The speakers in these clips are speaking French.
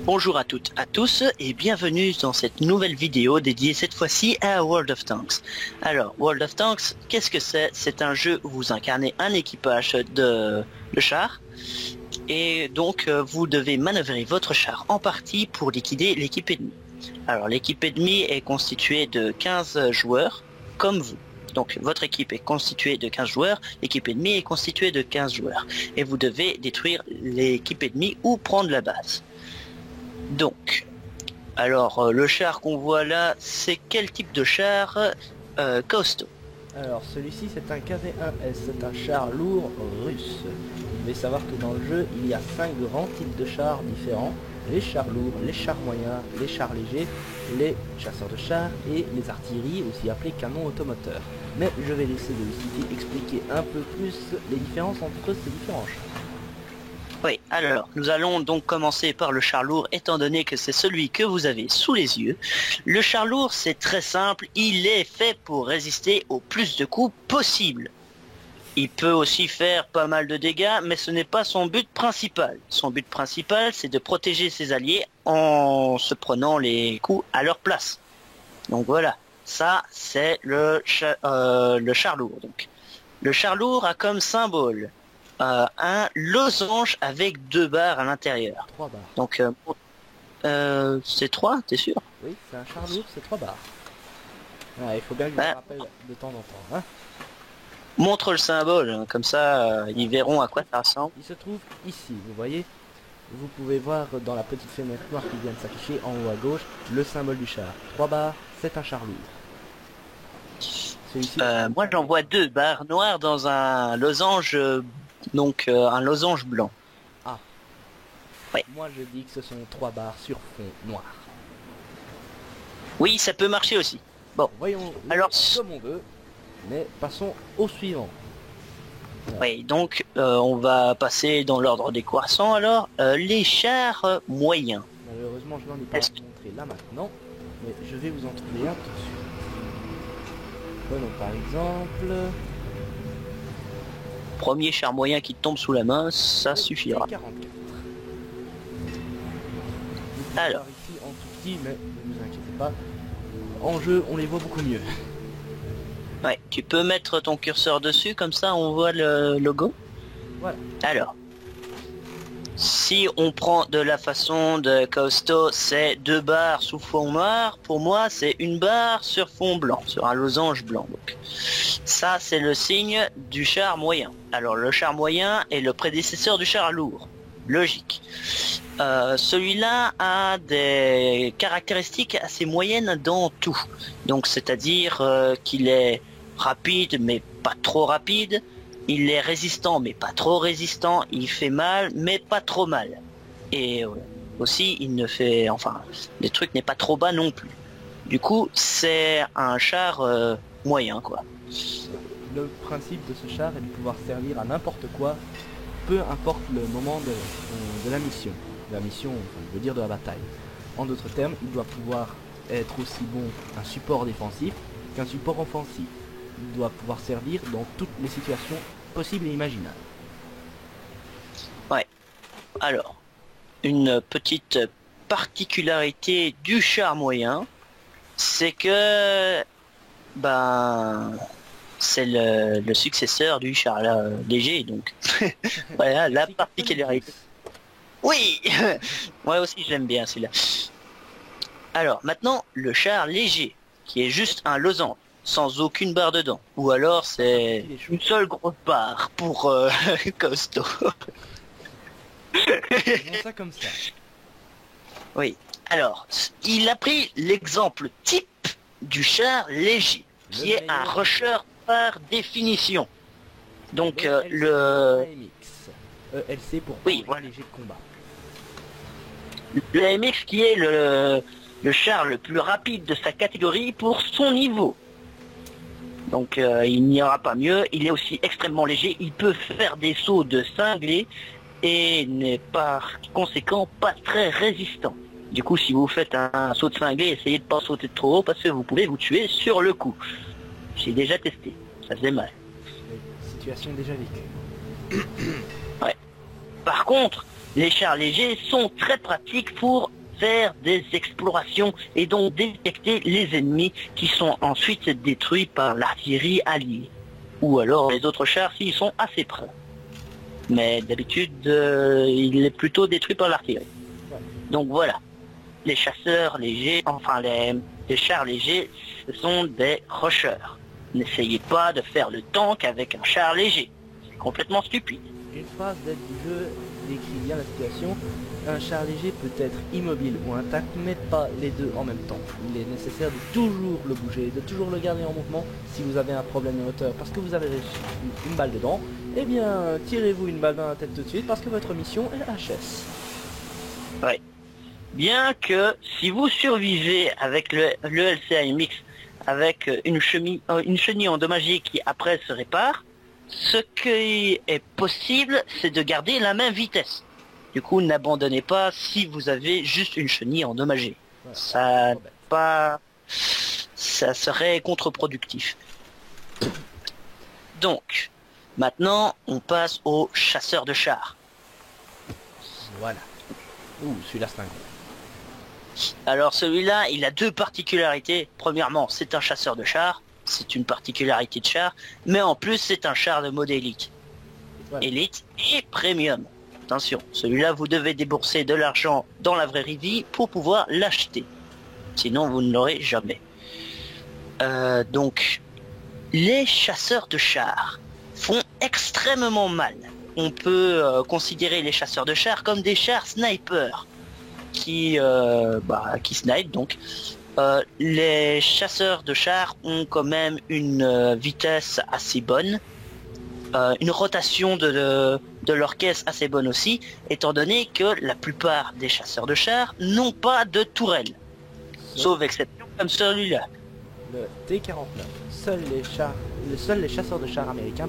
Bonjour à toutes, à tous et bienvenue dans cette nouvelle vidéo dédiée cette fois-ci à World of Tanks. Alors, World of Tanks, qu'est-ce que c'est? C'est un jeu où vous incarnez un équipage de chars et donc vous devez manœuvrer votre char en partie pour liquider l'équipe ennemie. Alors, l'équipe ennemie est constituée de 15 joueurs, comme vous. Donc votre équipe est constituée de 15 joueurs, l'équipe ennemie est constituée de 15 joueurs. Et vous devez détruire l'équipe ennemie ou prendre la base. Donc, alors le char qu'on voit là, c'est quel type de char? Costaud. Alors celui-ci c'est un KV-1S, c'est un char lourd russe. Vous devez savoir que dans le jeu il y a 5 grands types de chars différents. Les chars lourds, les chars moyens, les chars légers, les chasseurs de chars et les artilleries, aussi appelés canons automoteurs. Mais je vais laisser Velocity expliquer un peu plus les différences entre ces différents chars. Oui, alors, nous allons donc commencer par le char lourd, étant donné que c'est celui que vous avez sous les yeux. Le char lourd, c'est très simple, il est fait pour résister au plus de coups possible. Il peut aussi faire pas mal de dégâts, mais ce n'est pas son but principal. Son but principal, c'est de protéger ses alliés en se prenant les coups à leur place. Donc voilà, ça c'est le char lourd. Donc. Le char lourd a comme symbole un losange avec 2 barres à l'intérieur. 3 barres. Donc c'est 3, t'es sûr? Oui, c'est un char lourd, c'est 3 barres. Ah, il faut bien que je me rappelle de temps en temps. Hein. Montre le symbole, comme ça ils verront à quoi ça ressemble. Il se trouve ici, vous voyez. Vous pouvez voir dans la petite fenêtre noire qui vient de s'afficher en haut à gauche le symbole du char. 3 barres, c'est un char lourd. Moi j'en vois 2 barres noires dans un losange, donc un losange blanc. Ah. Ouais. Moi je dis que ce sont 3 barres sur fond noir. Oui, ça peut marcher aussi. Bon, voyons alors comme on veut, mais passons au suivant. Oui, donc on va passer dans l'ordre décroissant alors. Les chars moyens. Malheureusement je n'en ai pas montré là maintenant, mais je vais vous en trouver un tout de suite. Prenons par exemple... Premier char moyen qui tombe sous la main, ça suffira. 44. Alors. Ici en tout petit, mais ne vous inquiétez pas, en jeu on les voit beaucoup mieux. Ouais, tu peux mettre ton curseur dessus, comme ça on voit le logo. Voilà. Alors, si on prend de la façon de Costaud, c'est 2 barres sous fond noir. Pour moi, c'est 1 barre sur fond blanc, sur un losange blanc. Donc, ça, c'est le signe du char moyen. Alors, le char moyen est le prédécesseur du char lourd. Logique. Celui-là a des caractéristiques assez moyennes dans tout. Donc, c'est-à-dire qu'il est rapide, mais pas trop rapide. Il est résistant, mais pas trop résistant. Il fait mal, mais pas trop mal. Et aussi, il ne fait... Enfin, le truc n'est pas trop bas non plus. Du coup, c'est un char moyen, quoi. Le principe de ce char est de pouvoir servir à n'importe quoi, peu importe le moment de la mission. De la mission, enfin, je veux dire de la bataille. En d'autres termes, il doit pouvoir être aussi bon un support défensif qu'un support offensif. Il doit pouvoir servir dans toutes les situations possibles et imaginables. Ouais. Alors, une petite particularité du char moyen, c'est que c'est le successeur du char léger, donc voilà la particularité. Oui. Moi aussi j'aime bien celui-là. Alors maintenant le char léger, qui est juste un losange sans aucune barre dedans, ou alors c'est une seule grosse barre pour Costaud. Ça comme ça. Oui. Alors, il a pris l'exemple type du char léger, qui est un rusher par définition. Donc le ELC pour oui, voilà. léger de combat. Le AMX qui est le char le plus rapide de sa catégorie pour son niveau. Donc il n'y aura pas mieux. Il est aussi extrêmement léger. Il peut faire des sauts de cinglé et n'est par conséquent pas très résistant. Du coup, si vous faites un saut de cinglé, essayez de pas sauter trop haut parce que vous pouvez vous tuer sur le coup. J'ai déjà testé. Ça faisait mal. Situation déjà vécue. Ouais. Par contre, Les chars légers sont très pratiques pour faire des explorations et donc détecter les ennemis qui sont ensuite détruits par l'artillerie alliée. Ou alors les autres chars s'ils sont assez près. Mais d'habitude, il est plutôt détruit par l'artillerie. Donc voilà. Les chasseurs légers, enfin les chars légers, ce sont des rushers. N'essayez pas de faire le tank avec un char léger. C'est complètement stupide. Une phrase d'aide du jeu décrit bien la situation. Un char léger peut être immobile ou intact, mais pas les deux en même temps. Il est nécessaire de toujours le bouger, de toujours le garder en mouvement. Si vous avez un problème de moteur parce que vous avez reçu une balle dedans, eh bien tirez-vous une balle dans la tête tout de suite parce que votre mission est HS. Ouais. Bien que si vous survivez avec le LCA-MX avec une chenille endommagée qui après se répare, ce qui est possible, c'est de garder la même vitesse. Du coup, n'abandonnez pas si vous avez juste une chenille endommagée. Ouais, ça serait contre-productif. Donc, maintenant, on passe au chasseur de chars. Voilà. Ouh, celui-là c'est un gros. Alors celui-là, il a deux particularités. Premièrement, c'est un chasseur de chars. C'est une particularité de char. Mais en plus, c'est un char de mode élite. Voilà. Élite et premium. Attention, celui-là, vous devez débourser de l'argent dans la vraie vie pour pouvoir l'acheter. Sinon, vous ne l'aurez jamais. Donc, les chasseurs de chars font extrêmement mal. On peut considérer les chasseurs de chars comme des chars snipers qui snipent donc. Les chasseurs de chars ont quand même une vitesse assez bonne, une rotation de leur caisse assez bonne aussi, étant donné que la plupart des chasseurs de chars n'ont pas de tourelle, sauf exception comme celui-là. Le T-49. Seuls les chasseurs de chars américains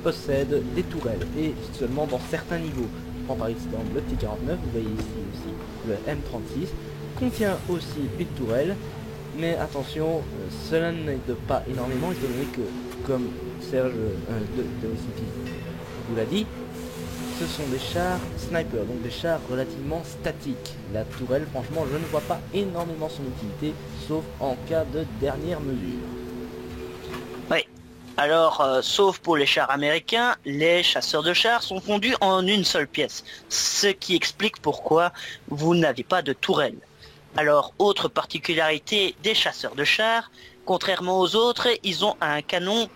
possèdent des tourelles, et seulement dans certains niveaux. Je prends par exemple le T-49, vous voyez ici aussi le M36, contient aussi une tourelle, mais attention, cela n'aide pas énormément, étant donné que, comme Serge de vous l'a dit, ce sont des chars snipers, donc des chars relativement statiques. La tourelle, franchement, je ne vois pas énormément son utilité, sauf en cas de dernière mesure. Oui. Alors, sauf pour les chars américains, les chasseurs de chars sont fondus en une seule pièce, ce qui explique pourquoi vous n'avez pas de tourelle. Alors, autre particularité des chasseurs de chars, contrairement aux autres, ils ont un canon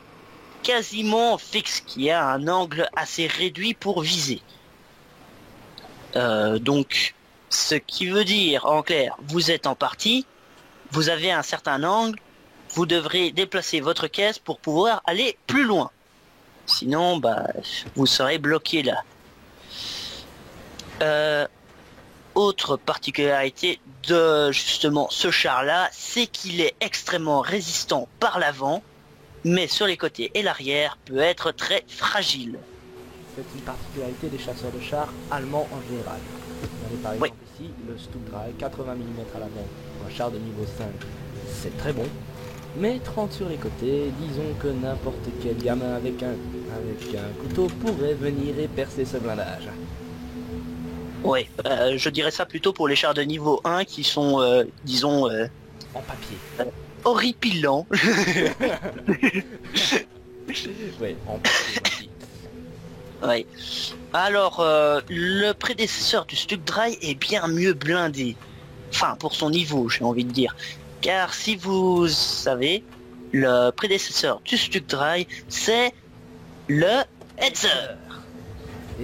quasiment fixe qui a un angle assez réduit pour viser. Donc, ce qui veut dire, en clair, vous êtes en partie, vous avez un certain angle, vous devrez déplacer votre caisse pour pouvoir aller plus loin. Sinon, vous serez bloqué là. Autre particularité de justement ce char-là, c'est qu'il est extrêmement résistant par l'avant, mais sur les côtés et l'arrière peut être très fragile. C'est une particularité des chasseurs de chars allemands en général. On a par exemple ici le Stuckdreieck, 80 mm à l'avant, un char de niveau 5, c'est très bon. Mais 30 sur les côtés, disons que n'importe quel gamin avec un couteau pourrait venir et percer ce blindage. Ouais, je dirais ça plutôt pour les chars de niveau 1 qui sont, disons... en papier. Horripilants. Ouais, en papier. Ouais. Alors, le prédécesseur du Stuckdreieck est bien mieux blindé. Enfin, pour son niveau, j'ai envie de dire. Car si vous savez, le prédécesseur du Stuckdreieck, c'est le Hetzer.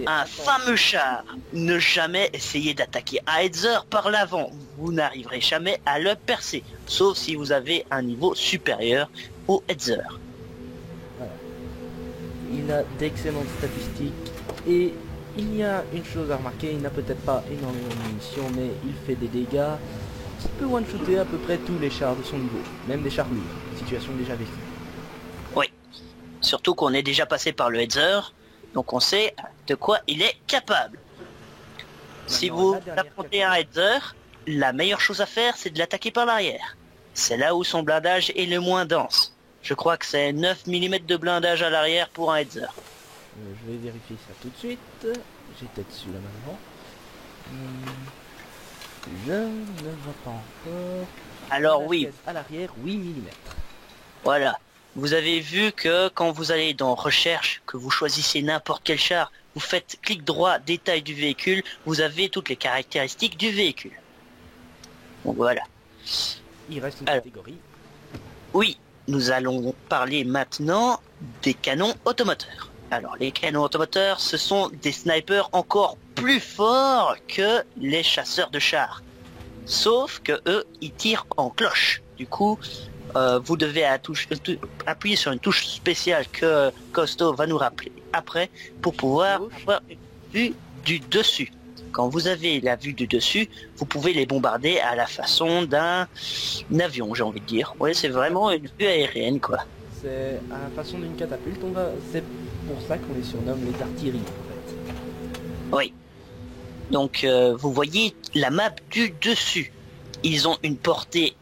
Un fameux char. Ne jamais essayer d'attaquer un Hetzer par l'avant. Vous n'arriverez jamais à le percer. Sauf si vous avez un niveau supérieur au Hetzer. Voilà. Il a d'excellentes statistiques. Et il y a une chose à remarquer. Il n'a peut-être pas énormément de munitions, mais il fait des dégâts. Il peut one-shooter à peu près tous les chars de son niveau. Même des chars lourds. Situation déjà vécue. Oui. Surtout qu'on est déjà passé par le Hetzer. Donc on sait de quoi il est capable. Si vous affrontez un Hetzer, la meilleure chose à faire, c'est de l'attaquer par l'arrière. C'est là où son blindage est le moins dense. Je crois que c'est 9 mm de blindage à l'arrière pour un Hetzer. Je vais vérifier ça tout de suite. J'étais dessus là maintenant. Je ne vois pas encore. Alors La oui, caisse à l'arrière, 8 mm. voilà. Vous avez vu que quand vous allez dans recherche, que vous choisissez n'importe quel char, vous faites clic droit, détail du véhicule, vous avez toutes les caractéristiques du véhicule. Donc voilà. Il reste une Alors. catégorie. Oui, nous allons parler maintenant des canons automoteurs. Alors les canons automoteurs, ce sont des snipers encore plus forts que les chasseurs de chars. Sauf que eux, ils tirent en cloche. Du coup, vous devez appuyer sur une touche spéciale que Costo va nous rappeler après pour pouvoir avoir une vue du dessus. Quand vous avez la vue du dessus, vous pouvez les bombarder à la façon d'un avion, j'ai envie de dire. Oui, c'est vraiment une vue aérienne, quoi. C'est à la façon d'une catapulte. C'est pour ça qu'on les surnomme les artilleries en fait. Oui. Donc, vous voyez la map du dessus. Ils ont une portée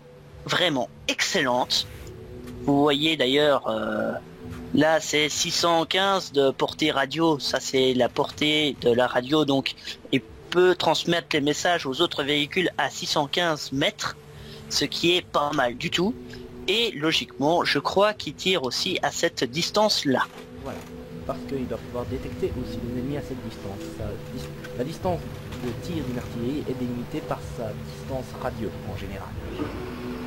vraiment excellente. Vous voyez d'ailleurs, là c'est 615 de portée radio. Ça c'est la portée de la radio. Donc, il peut transmettre les messages aux autres véhicules à 615 mètres. Ce qui est pas mal du tout. Et logiquement, je crois qu'il tire aussi à cette distance-là. Voilà. Parce qu'il doit pouvoir détecter aussi les ennemis à cette distance. La distance de tir d'une artillerie est délimitée par sa distance radio en général.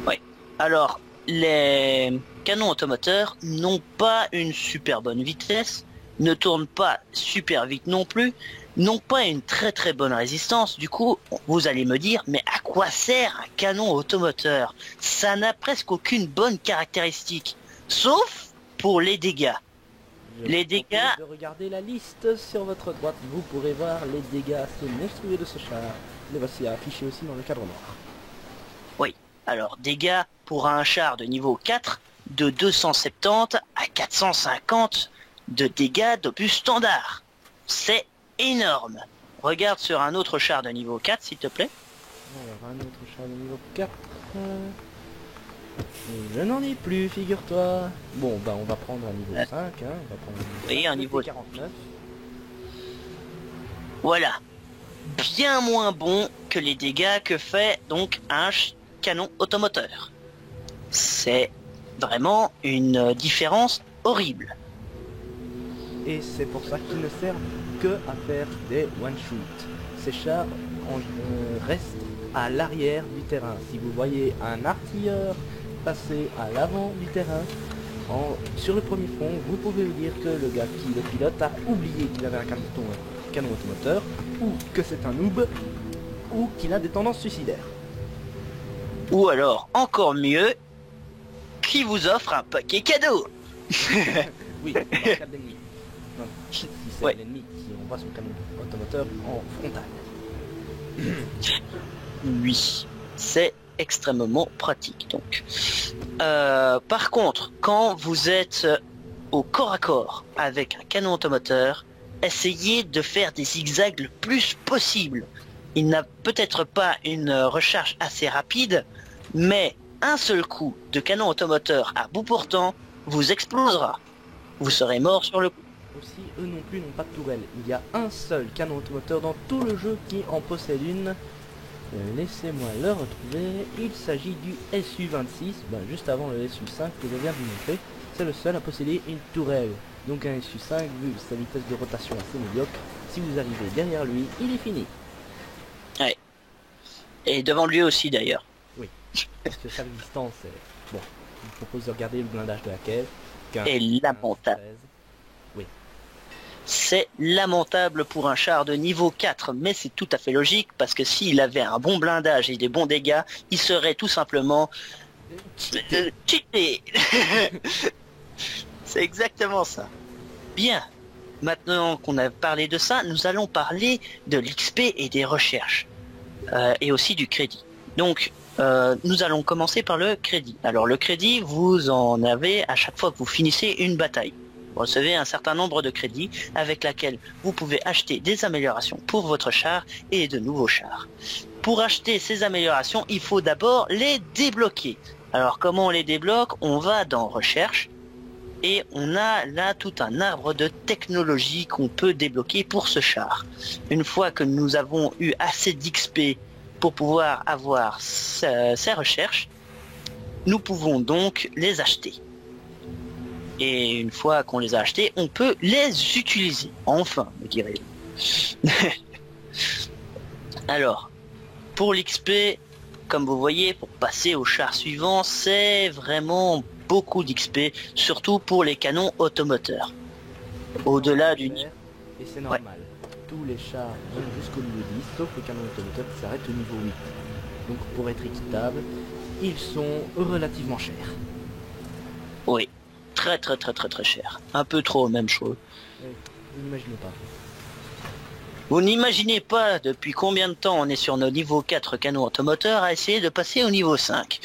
Oui. Alors, les canons automoteurs n'ont pas une super bonne vitesse, ne tournent pas super vite non plus, n'ont pas une très très bonne résistance. Du coup, vous allez me dire, mais à quoi sert un canon automoteur? Ça n'a presque aucune bonne caractéristique, sauf pour les dégâts. Les dégâts... De regarder la liste sur votre droite, vous pourrez voir les dégâts assez monstrueux de ce char. Les voici affichés aussi dans le cadre noir. Oui, alors dégâts pour un char de niveau 4 de 270 à 450 de dégâts d'obus standard. C'est énorme. Regarde sur un autre char de niveau 4 s'il te plaît. Alors un autre char de niveau 4. Je n'en ai plus, figure-toi. Bon, bah on va prendre un niveau 5, hein. On va prendre un niveau 5, un niveau 49. Voilà. Bien moins bon que les dégâts que fait donc un canon automoteur. C'est vraiment une différence horrible. Et c'est pour ça qu'ils ne servent que à faire des one-shoot. Ces chars restent à l'arrière du terrain. Si vous voyez un artilleur passer à l'avant du terrain, sur le premier front, vous pouvez vous dire que le gars qui le pilote a oublié qu'il avait un canon automoteur, ou que c'est un noob, ou qu'il a des tendances suicidaires. Ou alors, encore mieux, qui vous offre un paquet cadeau. Oui, dans le cas de l'ennemi. Non, si c'est Ouais. l'ennemi qui envoie son canon automoteur en frontal. Oui, c'est extrêmement pratique donc. Par contre, quand vous êtes au corps à corps avec un canon automoteur, essayez de faire des zigzags le plus possible. Il n'a peut-être pas une recharge assez rapide, mais un seul coup de canon automoteur à bout portant vous explosera. Vous serez mort sur le coup. Aussi, eux non plus n'ont pas de tourelle. Il y a un seul canon automoteur dans tout le jeu qui en possède une. Laissez-moi le retrouver. Il s'agit du SU-26, juste avant le SU-5 que je viens de vous montrer. C'est le seul à posséder une tourelle. Donc un SU-5, vu sa vitesse de rotation assez médiocre, si vous arrivez derrière lui, il est fini. Ouais. Et devant lui aussi d'ailleurs. Oui, parce que chaque distance est... Bon, je vous propose de regarder le blindage de la caisse. Et lamentable. 13. Oui. C'est lamentable pour un char de niveau 4, mais c'est tout à fait logique, parce que s'il avait un bon blindage et des bons dégâts, il serait tout simplement cheaté. C'est exactement ça. Bien, maintenant qu'on a parlé de ça, nous allons parler de l'XP et des recherches, et aussi du crédit. Donc, nous allons commencer par le crédit. Alors le crédit, vous en avez à chaque fois que vous finissez une bataille. Vous recevez un certain nombre de crédits avec laquelle vous pouvez acheter des améliorations pour votre char et de nouveaux chars. Pour acheter ces améliorations, il faut d'abord les débloquer. Alors comment on les débloque? On va dans recherche Et on a là tout un arbre de technologie qu'on peut débloquer pour ce char. Une fois que nous avons eu assez d'XP pour pouvoir avoir ces recherches, nous pouvons donc les acheter. Et une fois qu'on les a achetés, on peut les utiliser. Enfin, me direz-vous. Alors, pour l'XP, comme vous voyez, pour passer au char suivant, c'est vraiment beaucoup d'XP, surtout pour les canons automoteurs. Au-delà du... Et c'est normal. Tous les chars vont jusqu'au niveau 10, sauf le canon automoteur qui s'arrête au niveau 8. Donc pour être équitable, ils sont relativement chers. Oui, très cher. Un peu trop même, je trouve. Vous n'imaginez pas. Vous n'imaginez pas depuis combien de temps on est sur nos niveau 4 canons automoteurs à essayer de passer au niveau 5.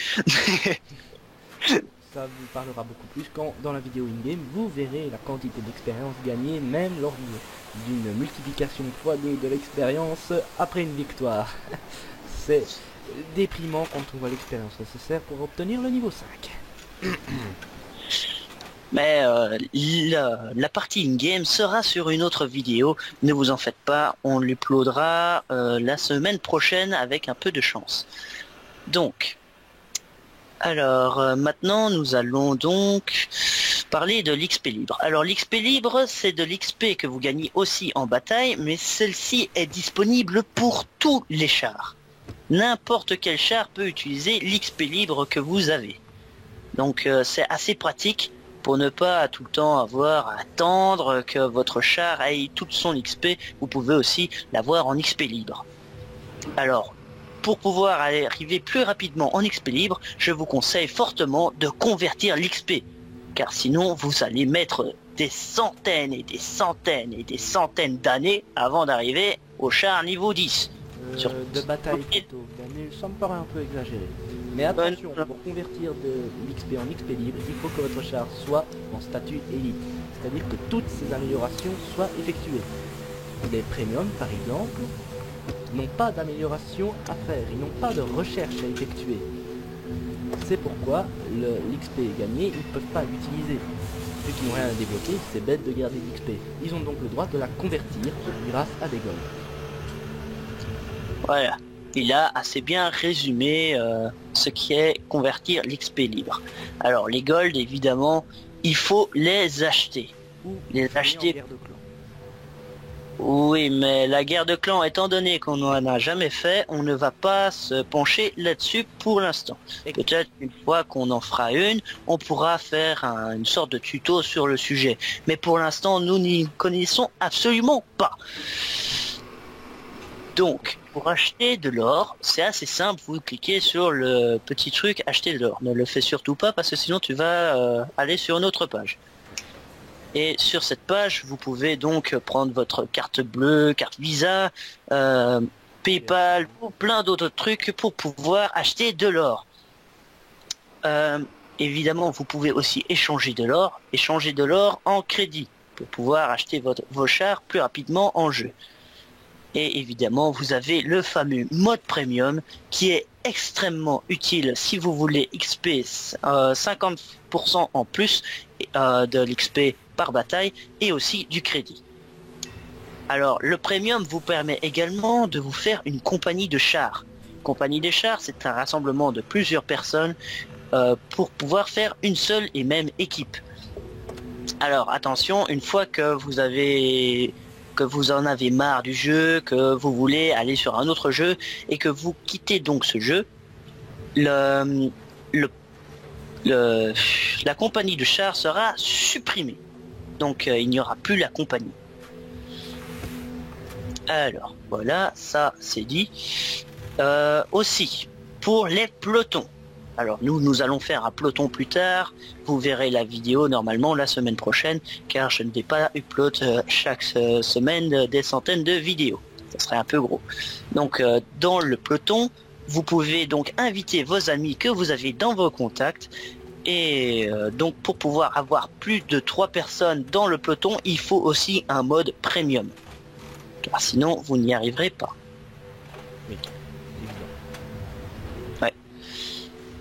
Ça vous parlera beaucoup plus quand, dans la vidéo in-game, vous verrez la quantité d'expérience gagnée, même lors d'une multiplication x2 de l'expérience après une victoire. C'est déprimant quand on voit l'expérience nécessaire pour obtenir le niveau 5. Mais la partie in-game sera sur une autre vidéo, ne vous en faites pas, on l'uploadera la semaine prochaine avec un peu de chance. Donc, alors maintenant nous allons donc parler de l'XP libre. Alors l'XP libre, c'est de l'XP que vous gagnez aussi en bataille, mais celle-ci est disponible pour tous les chars. N'importe quel char peut utiliser l'XP libre que vous avez. Donc c'est assez pratique pour ne pas tout le temps avoir à attendre que votre char ait toute son XP. Vous pouvez aussi l'avoir en XP libre. Alors, pour pouvoir arriver plus rapidement en XP libre, je vous conseille fortement de convertir l'XP. Car sinon, vous allez mettre des centaines et des centaines et des centaines d'années avant d'arriver au char niveau 10. De bataille plutôt, mais ça me paraît un peu exagéré. Mais attention, pour convertir de l'XP en XP libre, il faut que votre char soit en statut élite. C'est-à-dire que toutes ces améliorations soient effectuées. Les premiums, par exemple, n'ont pas d'amélioration à faire, ils n'ont pas de recherche à effectuer. C'est pourquoi l'XP gagné, ils ne peuvent pas l'utiliser. Ceux qui n'ont rien à débloquer, c'est bête de garder l'XP. Ils ont donc le droit de la convertir grâce à des golds. Voilà, il a assez bien résumé ce qui est convertir l'XP libre. Alors les golds, évidemment, il faut les acheter. Ou les acheter. Guerre de clan. Oui, mais la guerre de clan, étant donné qu'on n'en a jamais fait, on ne va pas se pencher là-dessus pour l'instant. Peut-être une fois qu'on en fera une, on pourra faire une sorte de tuto sur le sujet. Mais pour l'instant, nous n'y connaissons absolument pas. Donc, pour acheter de l'or, c'est assez simple, vous cliquez sur le petit truc acheter de l'or. Ne le fais surtout pas parce que sinon tu vas aller sur une autre page. Et sur cette page, vous pouvez donc prendre votre carte bleue, carte Visa, PayPal, ou plein d'autres trucs pour pouvoir acheter de l'or. Évidemment, vous pouvez aussi échanger de l'or en crédit pour pouvoir acheter vos chars plus rapidement en jeu. Et évidemment, vous avez le fameux mode premium qui est extrêmement utile si vous voulez XP 50% en plus de l'XP par bataille et aussi du crédit. Alors, le premium vous permet également de vous faire une compagnie de chars. Compagnie des chars, c'est un rassemblement de plusieurs personnes pour pouvoir faire une seule et même équipe. Alors, attention, une fois que vous en avez marre du jeu, que vous voulez aller sur un autre jeu et que vous quittez donc ce jeu, la compagnie de chars sera supprimée. Donc il n'y aura plus la compagnie. Alors voilà, ça c'est dit. Aussi, pour les pelotons. Alors nous allons faire un peloton plus tard. Vous verrez la vidéo normalement la semaine prochaine, car je ne vais pas upload chaque semaine des centaines de vidéos. Ça serait un peu gros. Donc dans le peloton, vous pouvez donc inviter vos amis que vous avez dans vos contacts. Et donc pour pouvoir avoir plus de 3 personnes dans le peloton, il faut aussi un mode premium. Car sinon vous n'y arriverez pas. Oui,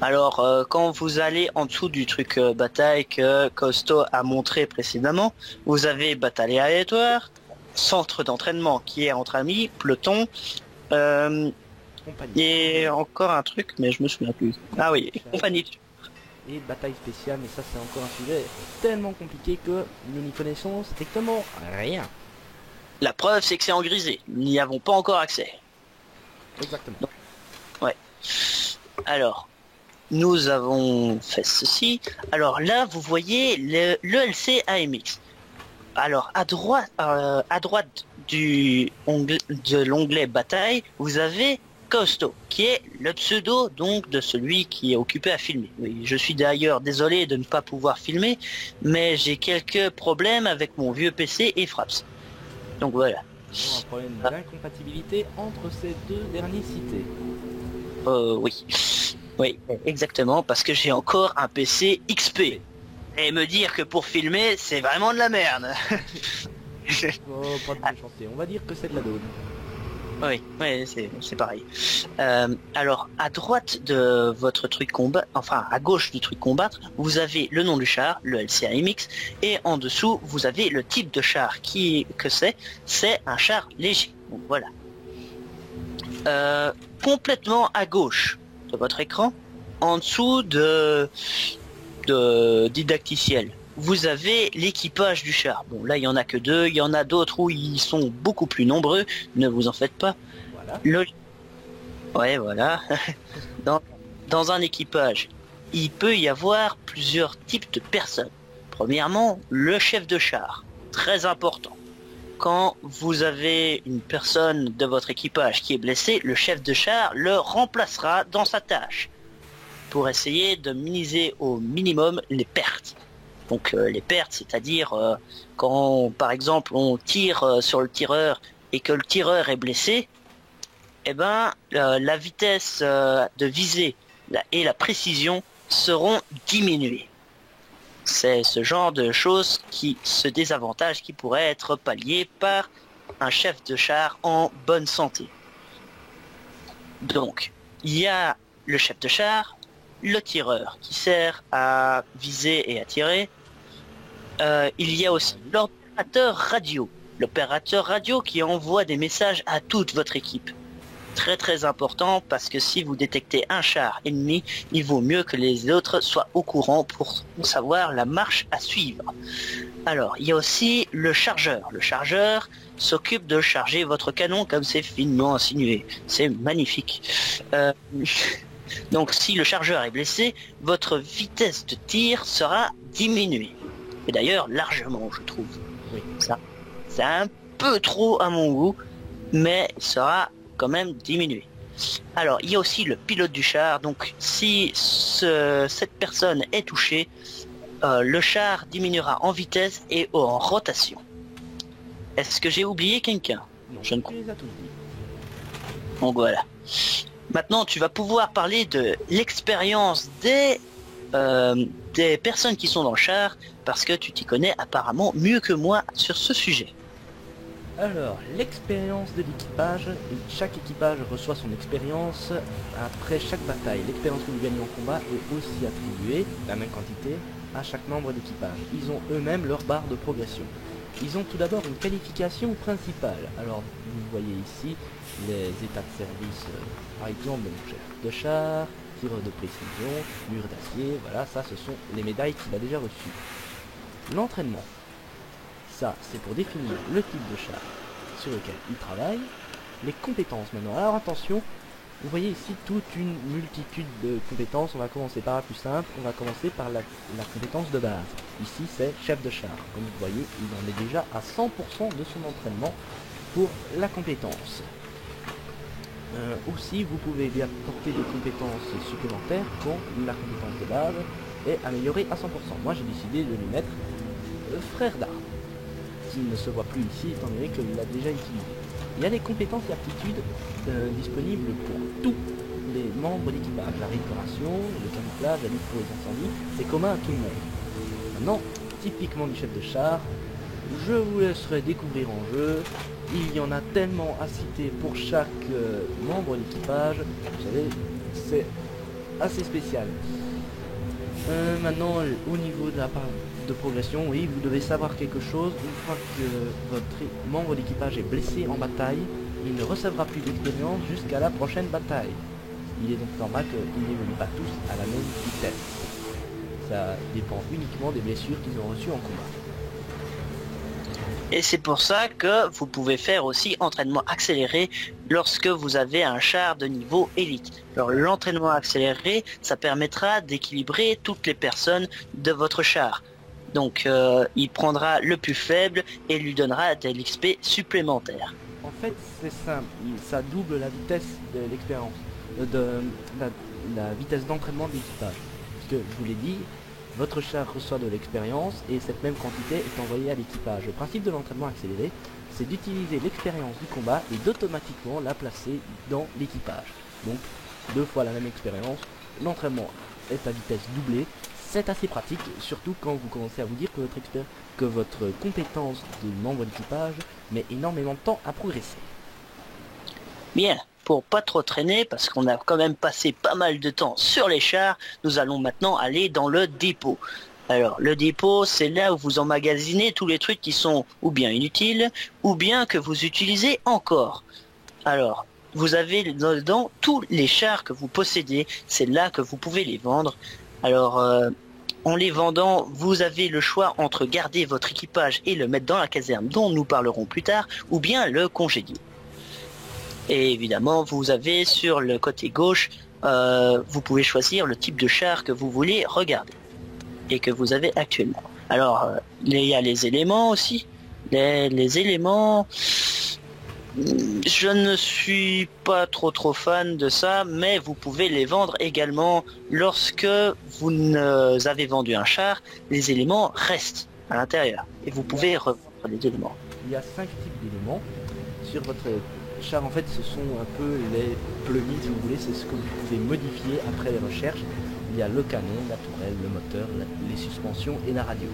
Alors, quand vous allez en dessous du truc bataille que Costo a montré précédemment, vous avez bataille aléatoire, centre d'entraînement qui est entre amis, peloton, euh, Compagnie. et encore un truc, mais je me souviens plus. Ah oui, compagnie. Et bataille spéciale, mais ça c'est encore un sujet tellement compliqué que nous n'y connaissons strictement rien. La preuve, c'est que c'est en grisé. Nous n'y avons pas encore accès. Exactement. Ouais. Alors, nous avons fait ceci. Alors là, vous voyez l'ELC AMX. Alors à droite de l'onglet bataille, vous avez Costo, qui est le pseudo donc de celui qui est occupé à filmer. Oui, je suis d'ailleurs désolé de ne pas pouvoir filmer, mais j'ai quelques problèmes avec mon vieux PC et Fraps. Donc voilà. Nous avons un problème d'incompatibilité entre ces deux derniers cités. Oui. Oui, exactement, parce que j'ai encore un PC XP. Et me dire que pour filmer, c'est vraiment de la merde. Oh, pas de méchanceté, on va dire que c'est de la daube. Oui, c'est pareil. Alors, à droite de votre truc combat, enfin à gauche du truc combattre, vous avez le nom du char, le LCAMX, et en dessous, vous avez le type de char c'est un char léger. Donc, voilà. Complètement à gauche de votre écran, en dessous de didacticiel, vous avez l'équipage du char. Bon, là, il y en a que 2, il y en a d'autres où ils sont beaucoup plus nombreux, ne vous en faites pas. Voilà. Ouais, voilà. Dans un équipage, il peut y avoir plusieurs types de personnes. Premièrement, le chef de char, très important. Quand vous avez une personne de votre équipage qui est blessée, le chef de char le remplacera dans sa tâche pour essayer de minimiser au minimum les pertes. Donc les pertes, c'est-à-dire quand par exemple on tire sur le tireur et que le tireur est blessé, eh ben la vitesse de visée et la précision seront diminuées. C'est ce genre de choses ce désavantage qui pourrait être pallié par un chef de char en bonne santé. Donc, il y a le chef de char, le tireur qui sert à viser et à tirer. Il y a aussi l'opérateur radio qui envoie des messages à toute votre équipe. Très très important parce que si vous détectez un char ennemi, il vaut mieux que les autres soient au courant pour savoir la marche à suivre. Alors, il y a aussi le chargeur. Le chargeur s'occupe de charger votre canon comme c'est finement insinué. C'est magnifique. Donc si le chargeur est blessé, votre vitesse de tir sera diminuée. Et d'ailleurs, largement, je trouve. Oui. Ça, c'est un peu trop à mon goût, mais il sera quand même diminué. Alors, il y a aussi le pilote du char. Donc, si cette personne est touchée, le char diminuera en vitesse et en rotation. Est-ce que j'ai oublié quelqu'un? Non, Je ne tu les as tous dit. Donc voilà. Maintenant, tu vas pouvoir parler de l'expérience des personnes qui sont dans le char, parce que tu t'y connais apparemment mieux que moi sur ce sujet. Alors, l'expérience de l'équipage, chaque équipage reçoit son expérience après chaque bataille. L'expérience que vous gagnez en combat est aussi attribuée, la même quantité, à chaque membre d'équipage. Ils ont eux-mêmes leur barre de progression. Ils ont tout d'abord une qualification principale. Alors, vous voyez ici les états de service, par exemple, le chef de char, tireur de précision, mur d'acier, voilà, ça ce sont les médailles qu'il a déjà reçues. L'entraînement. Ça, c'est pour définir le type de char sur lequel il travaille. Les compétences maintenant. Alors attention, vous voyez ici toute une multitude de compétences. On va commencer par la plus simple. On va commencer par la compétence de base. Ici, c'est chef de char. Comme vous voyez, il en est déjà à 100% de son entraînement pour la compétence. Aussi, vous pouvez bien porter des compétences supplémentaires quand la compétence de base est améliorée à 100%. Moi, j'ai décidé de lui mettre frère d'armes, qui ne se voit plus ici étant donné qu'il l'a déjà utilisé. Il y a des compétences et aptitudes disponibles pour tous les membres d'équipage. La réparation, le camouflage, la lutte pour les incendies, c'est commun à tout le monde. Maintenant, typiquement du chef de char, je vous laisserai découvrir en jeu. Il y en a tellement à citer pour chaque membre d'équipage. Vous savez, c'est assez spécial. Maintenant, au niveau de la part de progression, oui, vous devez savoir quelque chose. Une fois que votre membre d'équipage est blessé en bataille, il ne recevra plus d'expérience jusqu'à la prochaine bataille. Il est donc normal qu'ils n'évoluent pas tous à la même vitesse. Ça dépend uniquement des blessures qu'ils ont reçues en combat. Et c'est pour ça que vous pouvez faire aussi entraînement accéléré lorsque vous avez un char de niveau élite. Alors l'entraînement accéléré, ça permettra d'équilibrer toutes les personnes de votre char. Donc il prendra le plus faible et lui donnera de l'XP supplémentaire. En fait, c'est simple, ça double la vitesse de l'expérience, de la vitesse d'entraînement de l'équipage. Parce que je vous l'ai dit, votre char reçoit de l'expérience et cette même quantité est envoyée à l'équipage. Le principe de l'entraînement accéléré, c'est d'utiliser l'expérience du combat et d'automatiquement la placer dans l'équipage. Donc, 2 fois la même expérience, l'entraînement est à vitesse doublée. C'est assez pratique, surtout quand vous commencez à vous dire que votre compétence de membre d'équipage met énormément de temps à progresser. Bien, pour pas trop traîner, parce qu'on a quand même passé pas mal de temps sur les chars, nous allons maintenant aller dans le dépôt. Alors, le dépôt, c'est là où vous emmagasinez tous les trucs qui sont ou bien inutiles, ou bien que vous utilisez encore. Alors, vous avez dedans tous les chars que vous possédez, c'est là que vous pouvez les vendre. Alors, en les vendant, vous avez le choix entre garder votre équipage et le mettre dans la caserne dont nous parlerons plus tard, ou bien le congédier. Et évidemment, vous avez sur le côté gauche, vous pouvez choisir le type de char que vous voulez regarder et que vous avez actuellement. Alors, il y a les éléments aussi. Les éléments, je ne suis pas trop fan de ça, mais vous pouvez les vendre également lorsque vous avez vendu un char. Les éléments restent à l'intérieur et vous pouvez revendre les éléments. Il y a 5 types d'éléments sur votre char. En fait, ce sont un peu les plugins, si vous voulez, c'est ce que vous pouvez modifier après les recherches. Il y a le canon, la tourelle, le moteur, les suspensions et la radio.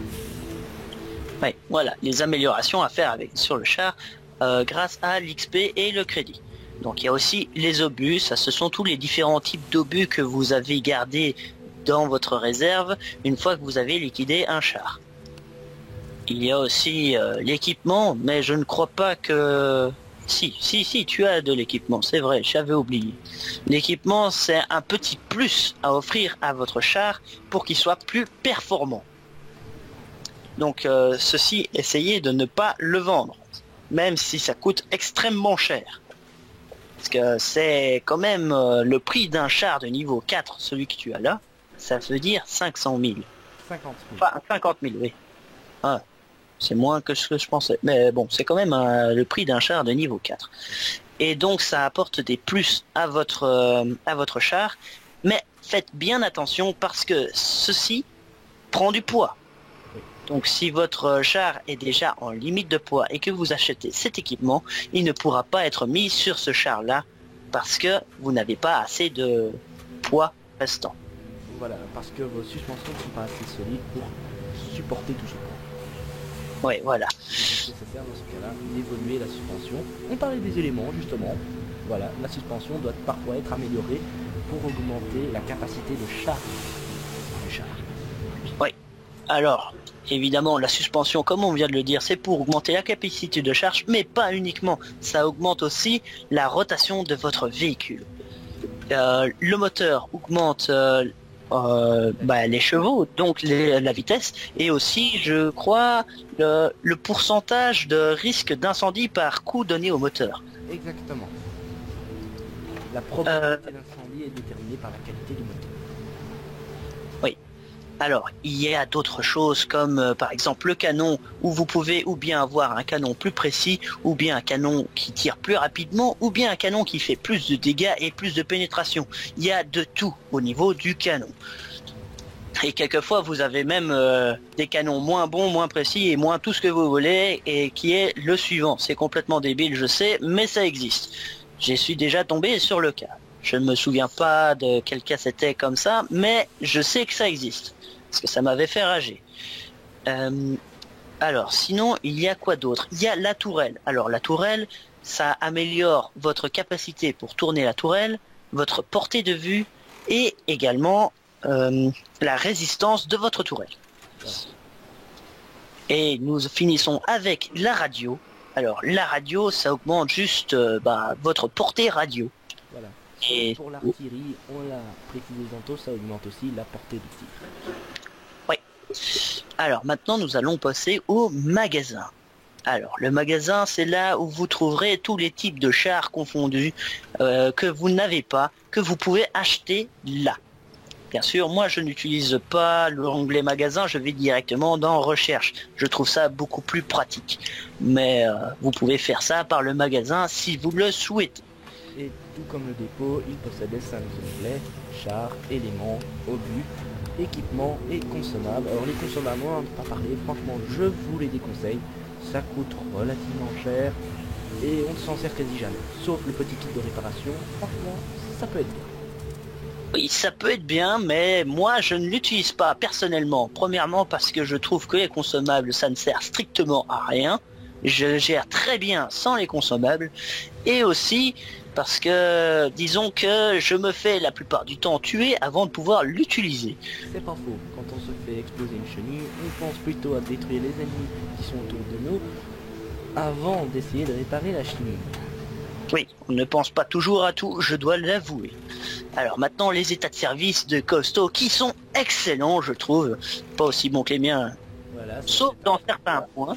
Oui, voilà, les améliorations à faire sur le char grâce à l'XP et le crédit. Donc il y a aussi les obus, ça ce sont tous les différents types d'obus que vous avez gardés dans votre réserve une fois que vous avez liquidé un char. Il y a aussi l'équipement, mais je ne crois pas que... Si, tu as de l'équipement, c'est vrai, j'avais oublié. L'équipement, c'est un petit plus à offrir à votre char pour qu'il soit plus performant. Donc ceci, essayez de ne pas le vendre, même si ça coûte extrêmement cher. Parce que c'est quand même le prix d'un char de niveau 4, celui que tu as là, ça veut dire 500 000. 50 000. Enfin, 50 000, oui. Ah, c'est moins que ce que je pensais. Mais bon, c'est quand même le prix d'un char de niveau 4. Et donc ça apporte des plus à votre char. Mais faites bien attention parce que ceci prend du poids. Donc si votre char est déjà en limite de poids et que vous achetez cet équipement, il ne pourra pas être mis sur ce char-là parce que vous n'avez pas assez de poids restant. Voilà, parce que vos suspensions ne sont pas assez solides pour supporter tout ce poids. Oui, voilà. C'est nécessaire dans ce cas-là d'évoluer la suspension. On parlait des éléments justement. Voilà, la suspension doit parfois être améliorée pour augmenter la capacité de charge du char. Oui. Alors, évidemment, la suspension, comme on vient de le dire, c'est pour augmenter la capacité de charge, mais pas uniquement. Ça augmente aussi la rotation de votre véhicule. Le moteur augmente les chevaux, donc la vitesse, et aussi, je crois, le pourcentage de risque d'incendie par coup donné au moteur. Exactement. La probabilité d'incendie est déterminée par la qualité du moteur. Oui. Alors, il y a d'autres choses comme par exemple le canon où vous pouvez ou bien avoir un canon plus précis, ou bien un canon qui tire plus rapidement, ou bien un canon qui fait plus de dégâts et plus de pénétration. Il y a de tout au niveau du canon. Et quelquefois vous avez même des canons moins bons, moins précis et moins tout ce que vous voulez, et qui est le suivant. C'est complètement débile, je sais, mais ça existe. J'y suis déjà tombé sur le cas. Je ne me souviens pas de quel cas c'était comme ça, mais je sais que ça existe. Parce que ça m'avait fait rager. Alors, sinon, il y a quoi d'autre? Il y a la tourelle. Alors, la tourelle, ça améliore votre capacité pour tourner la tourelle, votre portée de vue et également la résistance de votre tourelle. Voilà. Et nous finissons avec la radio. Alors la radio, ça augmente juste votre portée radio. Voilà. Et pour l'artillerie, on l'a précisé tantôt, ça augmente aussi la portée de tir. oui. Alors maintenant, nous allons passer au magasin. Alors le magasin, c'est là où vous trouverez tous les types de chars confondus que vous n'avez pas, que vous pouvez acheter là. Bien sûr, moi je n'utilise pas l'onglet magasin, je vais directement dans recherche. Je trouve ça beaucoup plus pratique. Mais vous pouvez faire ça par le magasin si vous le souhaitez. Et tout comme le dépôt, il possédait 5 onglets, chars, éléments, obus, équipements et consommables. Alors les consommables, on n'en a pas parlé, franchement je vous les déconseille. Ça coûte relativement cher et on ne s'en sert quasi jamais. Sauf le petit kit de réparation, franchement ça peut être bien. Oui, ça peut être bien, mais moi je ne l'utilise pas personnellement. Premièrement parce que je trouve que les consommables, ça ne sert strictement à rien. Je gère très bien sans les consommables. Et aussi parce que, disons que je me fais la plupart du temps tuer avant de pouvoir l'utiliser. C'est pas faux, quand on se fait exploser une chenille, on pense plutôt à détruire les ennemis qui sont autour de nous avant d'essayer de réparer la chenille. Oui, on ne pense pas toujours à tout, je dois l'avouer. Alors maintenant, les états de service de Costo qui sont excellents, je trouve. Pas aussi bons que les miens, Voilà, sauf dans certains points.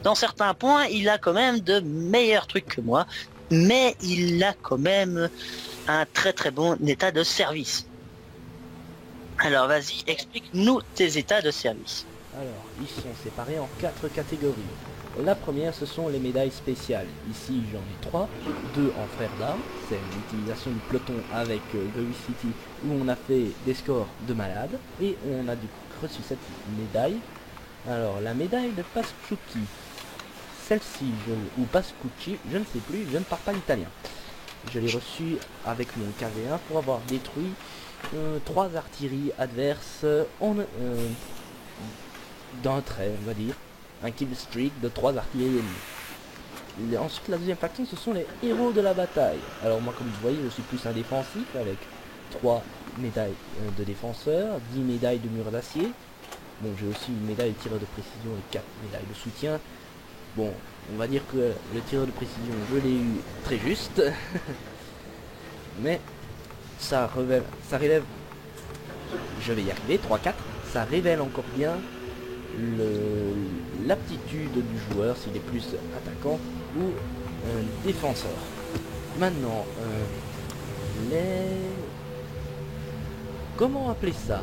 Dans certains points, il a quand même de meilleurs trucs que moi, mais il a quand même un très très bon état de service. Alors vas-y, explique-nous tes états de service. Alors, ils sont séparés en 4 catégories. La première, ce sont les médailles spéciales. Ici, j'en ai 3. 2 en frère d'armes. C'est l'utilisation du peloton avec Gray City où on a fait des scores de malade. Et on a du coup reçu cette médaille. Alors, la médaille de Pascucci. Celle-ci, ou Pascucci, je ne sais plus, je ne parle pas l'italien. Je l'ai reçue avec mon KV1 pour avoir détruit 3 artilleries adverses d'un trait, on va dire. Un kill streak de 3 artilleries ennemies. Et ensuite, la deuxième faction, ce sont les héros de la bataille. Alors moi, comme vous voyez, je suis plus un défensif avec 3 médailles de défenseur, 10 médailles de mur d'acier. Bon, j'ai aussi une médaille de tireur de précision et 4 médailles de soutien. Bon, on va dire que le tireur de précision, je l'ai eu très juste. Mais ça révèle, je vais y arriver, 3-4, ça révèle encore bien l'aptitude du joueur s'il est plus attaquant ou défenseur. Maintenant, comment appeler ça?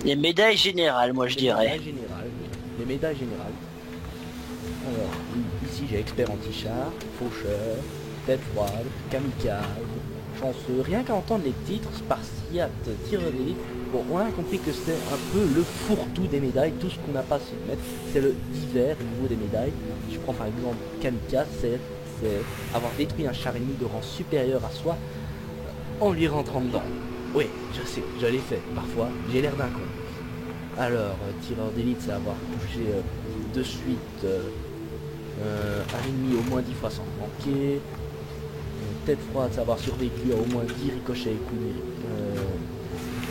Les médailles générales, moi je dirais. Les médailles générales. Alors, ici j'ai expert anti-char, faucheur, tête froide, kamikaze, chanceux. Rien qu'à entendre les titres, spartiate, tireur d'élite, bon, on a compris que c'était un peu le fourre-tout des médailles. Tout ce qu'on n'a pas à se mettre, c'est le divers au niveau des médailles. Je prends par exemple kamikaze, c'est avoir détruit un char ennemi de rang supérieur à soi en lui rentrant dedans. Oui, je sais, je l'ai fait parfois, j'ai l'air d'un con. Alors, tireur d'élite, c'est avoir touché de suite un ennemi au moins 10 fois sans manquer. Tête froide, c'est avoir survécu à au moins 10 ricochets et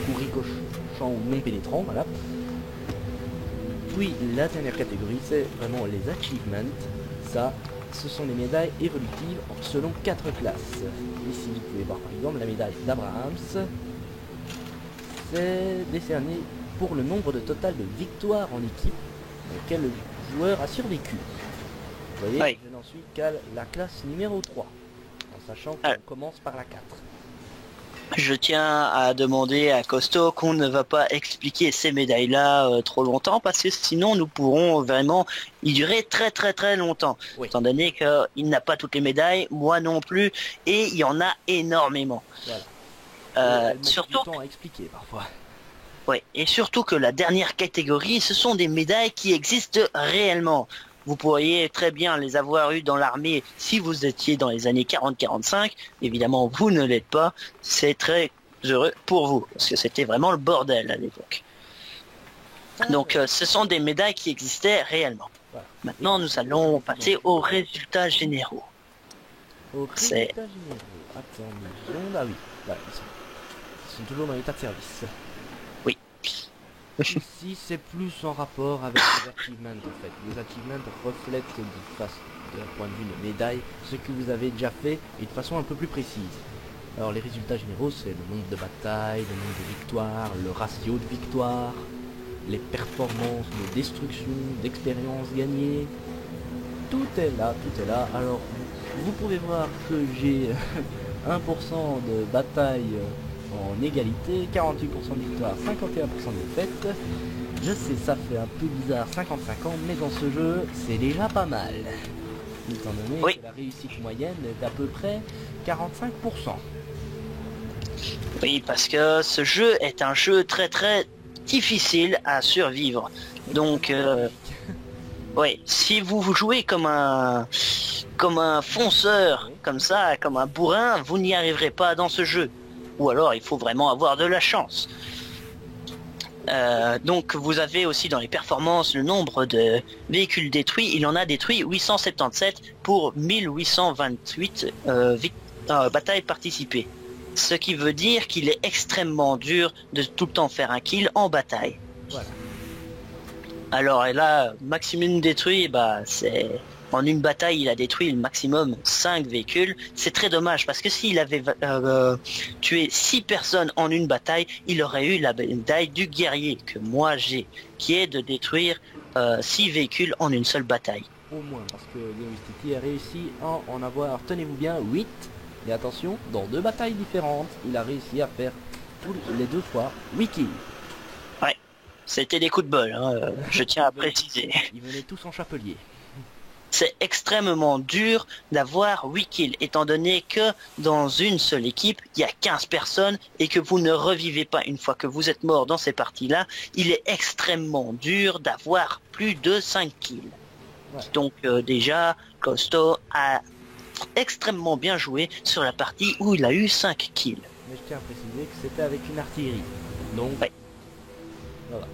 coups ricochants ou non pénétrants, voilà. Puis la dernière catégorie, c'est vraiment les achievements. Ça, ce sont les médailles évolutives selon 4 classes. Ici, vous pouvez voir par exemple la médaille d'Abrahams. C'est décerné pour le nombre de total de victoires en équipe auquel le joueur a survécu. Vous voyez, Oui. je n'en suis qu'à la classe numéro 3, en sachant qu'on commence par la 4. Je tiens à demander à Costo qu'on ne va pas expliquer ces médailles-là trop longtemps parce que sinon nous pourrons vraiment y durer très très très longtemps. Oui. Étant donné qu'il n'a pas toutes les médailles, moi non plus, et il y en a énormément. Voilà. Surtout, du temps à expliquer parfois. ouais, et surtout que la dernière catégorie, ce sont des médailles qui existent réellement. Vous pourriez très bien les avoir eues dans l'armée si vous étiez dans les années 40-45. Évidemment, vous ne l'êtes pas. C'est très heureux pour vous, parce que c'était vraiment le bordel à l'époque. Donc, ce sont des médailles qui existaient réellement. Voilà. Maintenant, nous allons passer aux résultats généraux. Au C'est- résultat généraux. Attends une seconde. Ah oui, voilà, ils Ils sont toujours dans l'état de service. Oui. Ici, c'est plus en rapport avec les achievements en fait. Les achievements reflètent d'un point de vue de médaille ce que vous avez déjà fait et de façon un peu plus précise. Alors les résultats généraux, c'est le nombre de batailles, le nombre de victoires, le ratio de victoires, les performances de destruction, d'expérience gagnée. Tout est là, tout est là. Alors vous pouvez voir que j'ai 1% de bataille en égalité, 48% de victoire, 51% de défaite. Je sais, ça fait un peu bizarre 55 ans, mais dans ce jeu, c'est déjà pas mal. Étant donné Oui. que la réussite moyenne est d'à peu près 45%. Oui, parce que ce jeu est un jeu très très difficile à survivre. Donc, oui, si vous jouez comme un fonceur, Oui. comme ça, comme un bourrin, vous n'y arriverez pas dans ce jeu. Ou alors, il faut vraiment avoir de la chance. Donc, vous avez aussi dans les performances le nombre de véhicules détruits. Il en a détruit 877 pour 1828 batailles participées. Ce qui veut dire qu'il est extrêmement dur de tout le temps faire un kill en bataille. Voilà. Alors et là, maximum détruit, bah c'est en une bataille, il a détruit le maximum 5 véhicules. C'est très dommage parce que s'il avait tué 6 personnes en une bataille, il aurait eu la médaille du guerrier que moi j'ai, qui est de détruire 6 véhicules en une seule bataille. Au moins, parce que GameStity a réussi à en avoir, tenez-vous bien, 8. Et attention, dans 2 batailles différentes, il a réussi à faire les 2 fois 8 kills. Ouais, c'était des coups de bol, hein, je tiens à préciser. Ils venaient tous en chapelier. C'est extrêmement dur d'avoir 8 kills, étant donné que dans une seule équipe, il y a 15 personnes et que vous ne revivez pas une fois que vous êtes mort dans ces parties-là, il est extrêmement dur d'avoir plus de 5 kills. Ouais. Donc déjà, Costo a extrêmement bien joué sur la partie où il a eu 5 kills. Mais je tiens à préciser que c'était avec une artillerie. Donc, ouais. Voilà.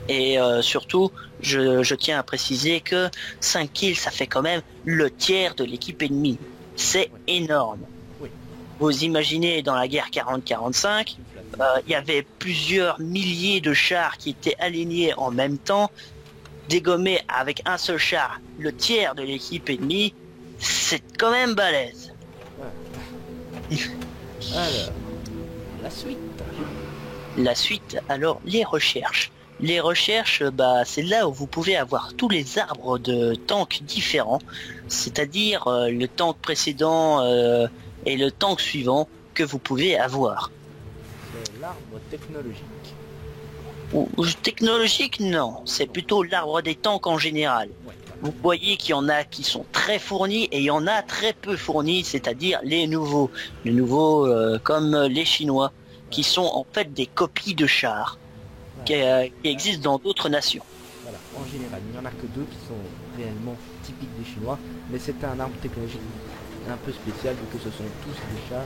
Et surtout, je tiens à préciser que 5 kills, ça fait quand même le tiers de l'équipe ennemie. C'est énorme. Oui. Vous imaginez, dans la guerre 40-45, il y avait plusieurs milliers de chars qui étaient alignés en même temps, dégommés avec un seul char, le tiers de l'équipe ennemie, c'est quand même balèze. Ouais. Alors, la suite. La suite, alors, les recherches. Les recherches, bah, c'est là où vous pouvez avoir tous les arbres de tanks différents, c'est-à-dire le tank précédent et le tank suivant que vous pouvez avoir. C'est l'arbre technologique. Ou technologique, non, c'est plutôt l'arbre des tanks en général. Ouais. Vous voyez qu'il y en a qui sont très fournis et il y en a très peu fournis, c'est-à-dire les nouveaux. Les nouveaux comme les Chinois, qui sont en fait des copies de chars. Qui existent dans d'autres nations. Voilà, en général, il n'y en a que 2 qui sont réellement typiques des Chinois, mais c'est un arbre technologique un peu spécial vu que ce sont tous des chars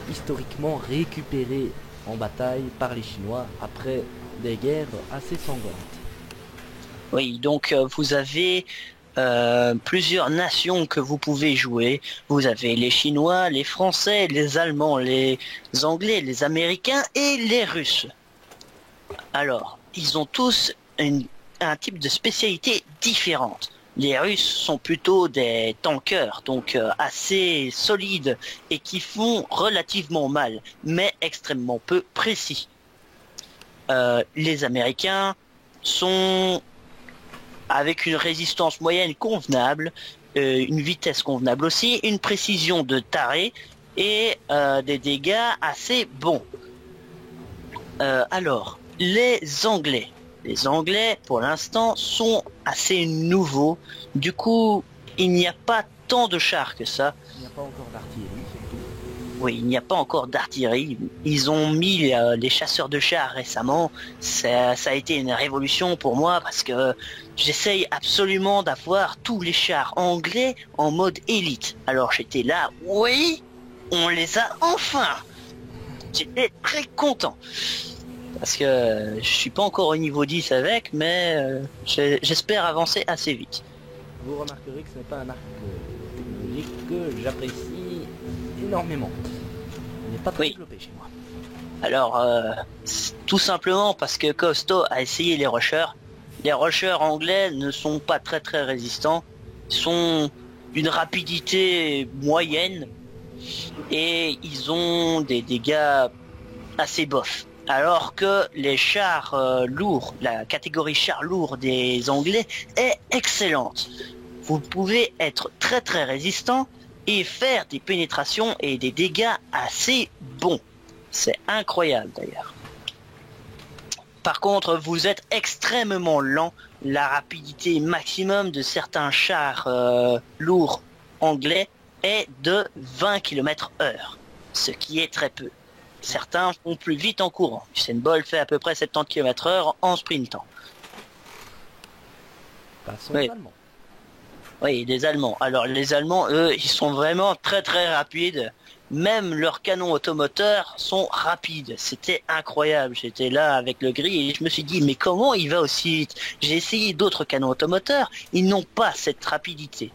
historiquement récupérés en bataille par les Chinois après des guerres assez sanglantes. Oui, donc vous avez plusieurs nations que vous pouvez jouer. Vous avez les Chinois, les Français, les Allemands, les Anglais, les Américains et les Russes. Alors, ils ont tous un type de spécialité différente. Les Russes sont plutôt des tankers, donc assez solides et qui font relativement mal, mais extrêmement peu précis. Les Américains sont avec une résistance moyenne convenable, une vitesse convenable aussi, une précision de taré et des dégâts assez bons. Alors, les Anglais, pour l'instant, sont assez nouveaux. Du coup, il n'y a pas tant de chars que ça. Il n'y a pas encore d'artillerie, surtout. Oui, il n'y a pas encore d'artillerie. Ils ont mis les chasseurs de chars récemment. Ça a été une révolution pour moi parce que j'essaye absolument d'avoir tous les chars anglais en mode élite. Alors j'étais là, oui, on les a enfin. J'étais très content. Parce que je suis pas encore au niveau 10 avec, mais j'espère avancer assez vite. Vous remarquerez que ce n'est pas un arc technologique que j'apprécie énormément. Il n'est pas très développé chez moi. Alors, tout simplement parce que Costo a essayé les rushers. Les rushers anglais ne sont pas très très résistants. Ils sont d'une rapidité moyenne et ils ont des dégâts assez bof. Alors que les chars lourds, la catégorie chars lourds des Anglais est excellente. Vous pouvez être très très résistant et faire des pénétrations et des dégâts assez bons. C'est incroyable d'ailleurs. Par contre, vous êtes extrêmement lent. La rapidité maximum de certains chars lourds anglais est de 20 km/h, ce qui est très peu. Certains vont plus vite en courant. Usain Bolt fait à peu près 70 km/h en sprintant. Passons aux Allemands. Oui, des Allemands. Alors les Allemands, eux, ils sont vraiment très très rapides. Même leurs canons automoteurs sont rapides. C'était incroyable. J'étais là avec le gris et je me suis dit, mais comment il va aussi vite? J'ai essayé d'autres canons automoteurs, ils n'ont pas cette rapidité.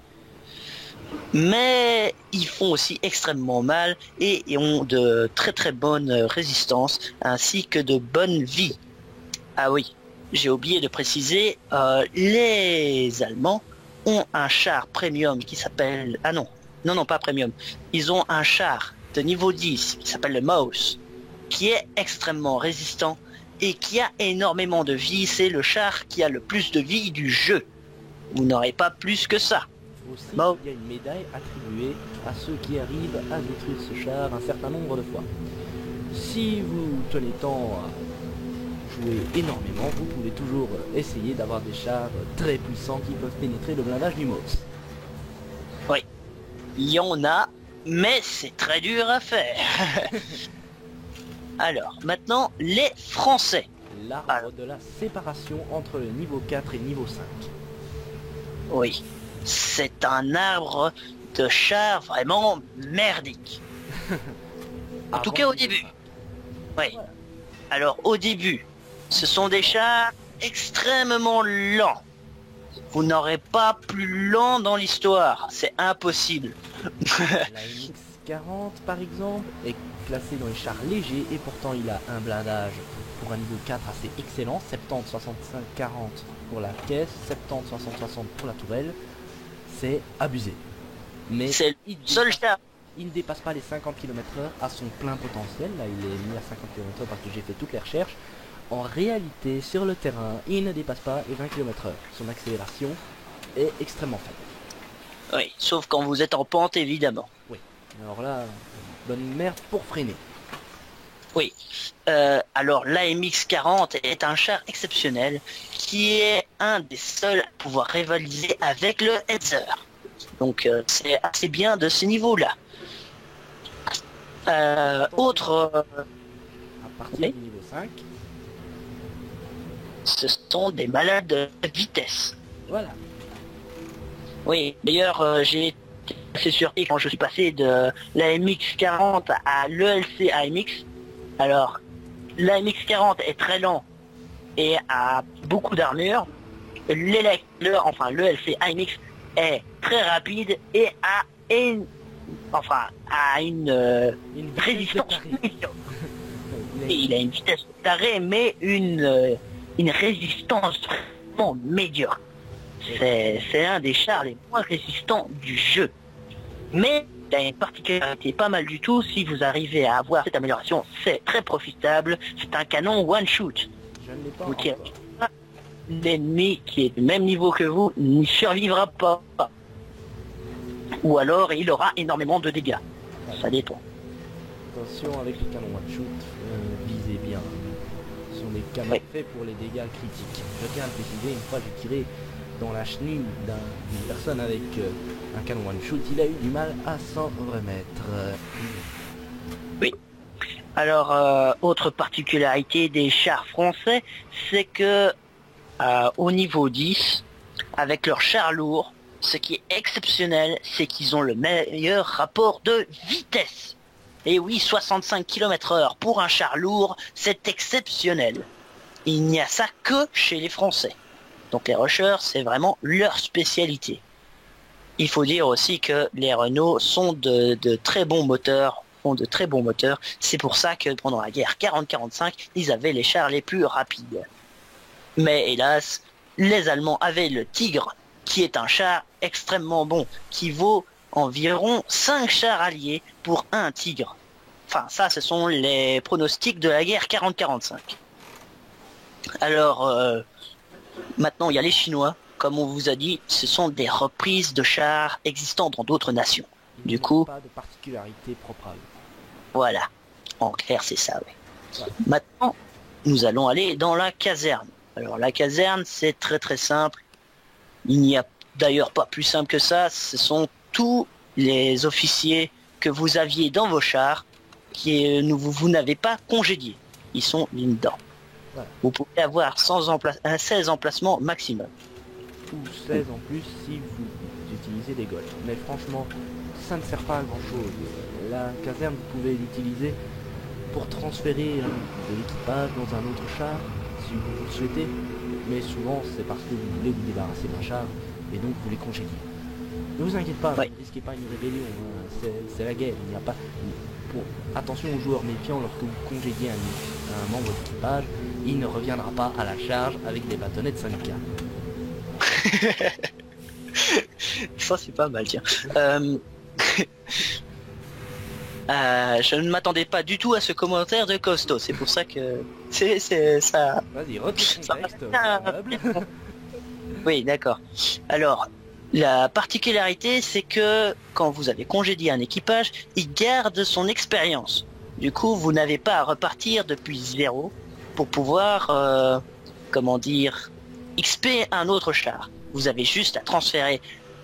Mais ils font aussi extrêmement mal et ont de très très bonnes résistances ainsi que de bonnes vies. Ah oui, j'ai oublié de préciser, les Allemands ont un char premium qui s'appelle... Ah non, pas premium. Ils ont un char de niveau 10 qui s'appelle le Maus, qui est extrêmement résistant et qui a énormément de vie. C'est le char qui a le plus de vie du jeu. Vous n'aurez pas plus que ça. Aussi, il y a une médaille attribuée à ceux qui arrivent à détruire ce char un certain nombre de fois. Si vous tenez tant à jouer énormément, vous pouvez toujours essayer d'avoir des chars très puissants qui peuvent pénétrer le blindage du Maus. Oui, il y en a, mais c'est très dur à faire. Alors, maintenant, les Français. L'arbre de la séparation entre le niveau 4 et niveau 5. Oui, c'est un arbre de char vraiment merdique. En tout cas au début. Oui. Alors au début, ce sont des chars extrêmement lents. Vous n'aurez pas plus lent dans l'histoire, c'est impossible. La MX-40 par exemple est classé dans les chars légers et pourtant il a un blindage pour un niveau 4 assez excellent, 70-65-40 pour la caisse, 70-60-60 pour la tourelle. C'est abusé. Mais c'est le seul char. Il ne dépasse pas les 50 km/h à son plein potentiel. Là il est mis à 50 km/h parce que j'ai fait toutes les recherches. En réalité sur le terrain il ne dépasse pas les 20 km/h. Son accélération est extrêmement faible. Oui, sauf quand vous êtes en pente évidemment. Oui, alors là, bonne merde pour freiner. Oui, alors l'AMX-40 est un char exceptionnel qui est un des seuls à pouvoir rivaliser avec le Hetzer. Donc c'est assez bien de ce niveau-là. À partir du niveau 5. Ce sont des malades de vitesse. Voilà. Oui, d'ailleurs j'ai été assez surpris quand je suis passé de l'AMX-40 à l'ELC AMX. Alors, l'AMX-40 est très lent et a beaucoup d'armure. L'ELC AMX est très rapide et a une résistance médiocre. Il a une vitesse d'arrêt mais une résistance vraiment médiocre. C'est un des chars les moins résistants du jeu. Mais il a une particularité pas mal du tout. Si vous arrivez à avoir cette amélioration, c'est très profitable. C'est un canon one shoot. Je ne l'ai pas Vous tirez encore. l'ennemi qui est du même niveau que vous n'y survivra pas. Ou alors il aura énormément de dégâts. Ça dépend. Attention avec les canons one shoot, visez bien. Ce sont des canons faits pour les dégâts critiques. Je tiens à le préciser, une fois j'ai tiré dans la chenille d'une personne avec un canon one shoot, il a eu du mal à s'en remettre. Oui. Alors, autre particularité des chars français, c'est que au niveau 10, avec leurs chars lourds, ce qui est exceptionnel, c'est qu'ils ont le meilleur rapport de vitesse. Et oui, 65 km/h pour un char lourd, c'est exceptionnel. Il n'y a ça que chez les Français. Donc les rushers, c'est vraiment leur spécialité. Il faut dire aussi que les Renault sont de très bons moteurs, ont de très bons moteurs. C'est pour ça que pendant la guerre 40-45, ils avaient les chars les plus rapides. Mais hélas, les Allemands avaient le Tigre, qui est un char extrêmement bon, qui vaut environ 5 chars alliés pour un Tigre. Enfin, ça, ce sont les pronostics de la guerre 40-45. Alors, maintenant, il y a les Chinois. Comme on vous a dit, ce sont des reprises de chars existants dans d'autres nations. Du coup, pas de particularité propre à eux. Voilà. En clair, c'est ça, oui. Ouais. Maintenant, nous allons aller dans la caserne. Alors, la caserne, c'est très très simple. Il n'y a d'ailleurs pas plus simple que ça. Ce sont tous les officiers que vous aviez dans vos chars vous n'avez pas congédiés. Ils sont dedans. Ouais. Vous pouvez avoir 16 emplacements maximum. Ou 16 en plus si vous utilisez des golfs. Mais franchement, ça ne sert pas à grand chose. La caserne, vous pouvez l'utiliser pour transférer de l'équipage dans un autre char si vous le souhaitez. Mais souvent, c'est parce que vous voulez vous débarrasser d'un char et donc vous les congédiez. Ne vous inquiétez pas, ouais. Ne risquez pas une rébellion. Hein. C'est la guerre. Il n'y a pas... Attention aux joueurs méfiants, lorsque vous congédiez un membre d'équipage, il ne reviendra pas à la charge avec des bâtonnets de syndicat. Ça c'est pas mal, tiens. Je ne m'attendais pas du tout à ce commentaire de Costo, c'est pour ça que c'est ça. Vas-y, retrouve ton texte. Oui, d'accord. Alors, la particularité, c'est que quand vous avez congédié un équipage, il garde son expérience. Du coup, vous n'avez pas à repartir depuis zéro pour pouvoir, XP un autre char. Vous avez juste à transférer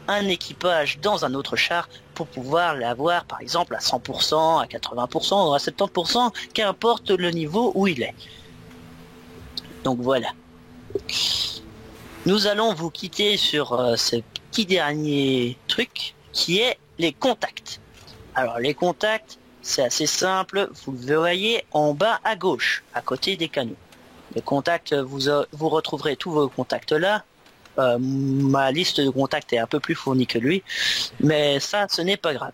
un équipage dans un autre char pour pouvoir l'avoir, par exemple, à 100%, à 80% ou à 70%, qu'importe le niveau où il est. Donc voilà. Nous allons vous quitter sur ce petit dernier truc qui est les contacts. Alors les contacts, c'est assez simple. Vous le voyez en bas à gauche, à côté des canons. Les contacts, vous retrouverez tous vos contacts là. Ma liste de contacts est un peu plus fournie que lui, mais ça, ce n'est pas grave.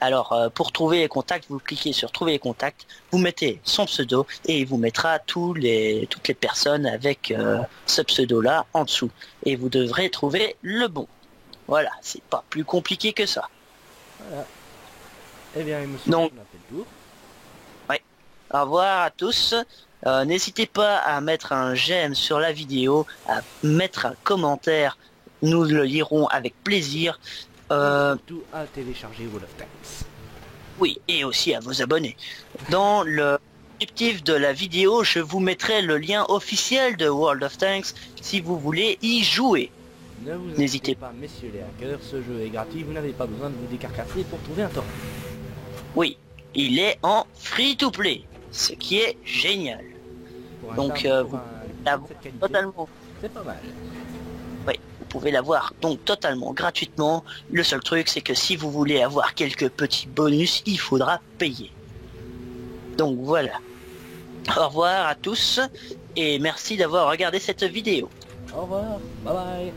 Alors, pour trouver les contacts, vous cliquez sur trouver les contacts, vous mettez son pseudo et il vous mettra toutes les personnes avec ce pseudo-là en dessous. Et vous devrez trouver le bon. Voilà, c'est pas plus compliqué que ça. Voilà. Eh bien, monsieur, donc, on a fait le tour. Oui. Au revoir à tous. N'hésitez pas à mettre un j'aime sur la vidéo, à mettre un commentaire, nous le lirons avec plaisir. Surtout à télécharger World of Tanks. Oui, et aussi à vous abonner. Dans le descriptif de la vidéo, je vous mettrai le lien officiel de World of Tanks si vous voulez y jouer. Ne vous inquiétez pas, messieurs les hackers, ce jeu est gratuit, vous n'avez pas besoin de vous décarcasser pour trouver un torrent. Oui, il est en free-to-play, ce qui est génial. Donc vous totalement. C'est pas mal. Oui, vous pouvez l'avoir donc totalement gratuitement. Le seul truc, c'est que si vous voulez avoir quelques petits bonus, il faudra payer. Donc voilà. Au revoir à tous et merci d'avoir regardé cette vidéo. Au revoir, bye bye.